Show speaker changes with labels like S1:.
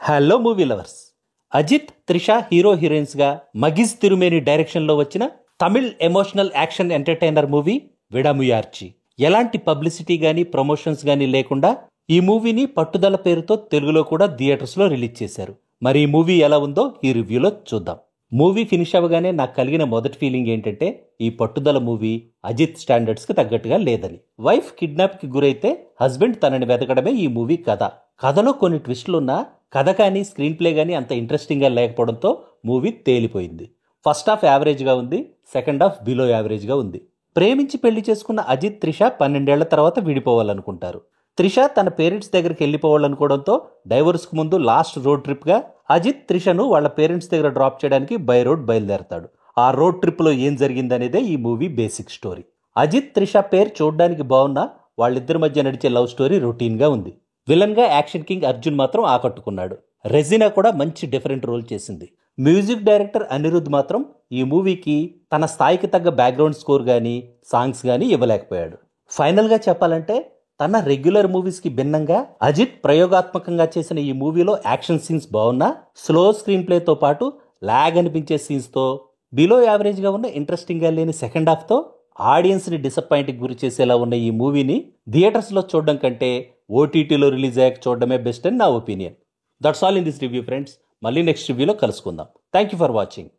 S1: Hello movie lovers. Ajith, Trisha hero heroines గా Magizh Thirumeni direction లో వచ్చిన Tamil emotional action entertainer movie Vidaamuyarchi. ఎలాంటి పబ్లిసిటీ గానీ ప్రమోషన్స్ గానీ లేకుండా ఈ మూవీని పట్టుదల పేరుతో తెలుగులో కూడా థియేటర్స్ లో రిలీజ్ చేశారు. మరి ఈ మూవీ ఎలా ఉందో ఈ రివ్యూలో చూద్దాం. మూవీ ఫినిష్ అవ్వగానే నాకు కలిగిన మొదటి ఫీలింగ్ ఏంటంటే ఈ పట్టుదల మూవీ అజిత్ స్టాండర్డ్స్ కి తగ్గట్టుగా లేదని. వైఫ్ కిడ్నాప్ కి గురైతే హస్బెండ్ తనని వెతకడమే ఈ మూవీ కథ. కథలో కొన్ని ట్విస్టులున్నా కథ కానీ స్క్రీన్ ప్లే కానీ అంత ఇంట్రెస్టింగ్గా లేకపోవడంతో మూవీ తేలిపోయింది. ఫస్ట్ హాఫ్ యావరేజ్గా ఉంది, సెకండ్ హాఫ్ బిలో యావరేజ్గా ఉంది. ప్రేమించి పెళ్లి చేసుకున్న అజిత్, త్రిష 12 ఏళ్ల తర్వాత విడిపోవాలనుకుంటారు. త్రిష తన పేరెంట్స్ దగ్గరికి వెళ్ళిపోవాలనుకోవడంతో డైవోర్స్కు ముందు లాస్ట్ రోడ్ ట్రిప్గా అజిత్ త్రిషను వాళ్ళ పేరెంట్స్ దగ్గర డ్రాప్ చేయడానికి బై రోడ్ బయలుదేరతాడు. ఆ రోడ్ ట్రిప్లో ఏం జరిగిందనేదే ఈ movie basic story. Ajith, Trisha పేరు చూడడానికి బాగున్నా వాళ్ళిద్దరి మధ్య నడిచే లవ్ స్టోరీ రొటీన్గా ఉంది. విలన్గా యాక్షన్ కింగ్ అర్జున్ మాత్రం ఆకట్టుకున్నాడు. రెజినా కూడా మంచి డిఫరెంట్ రోల్ చేసింది. మ్యూజిక్ డైరెక్టర్ అనిరుద్ధ్ మాత్రం ఈ మూవీకి తన స్థాయికి తగ్గ బ్యాక్గ్రౌండ్ స్కోర్ కానీ సాంగ్స్ కానీ ఇవ్వలేకపోయాడు. ఫైనల్గా చెప్పాలంటే తన రెగ్యులర్ మూవీస్కి భిన్నంగా అజిత్ ప్రయోగాత్మకంగా చేసిన ఈ మూవీలో యాక్షన్ సీన్స్ బాగున్నా స్లో స్క్రీన్ ప్లేతో పాటు లాగ్ అనిపించే సీన్స్తో బిలో యావరేజ్గా ఉన్న ఇంట్రెస్టింగ్గా లేని సెకండ్ హాఫ్తో ఆడియన్స్ని డిసప్పాయింట్కి గురి చేసేలా ఉన్న ఈ మూవీని థియేటర్స్లో చూడడం కంటే ఓటీటీలో రిలీజ్ అయ్యాక చూడడమే బెస్ట్ అని నా opinion. That's all in this review friends. మళ్ళీ నెక్స్ట్ రివ్యూలో కలుసుకుందాం. Thank you for watching.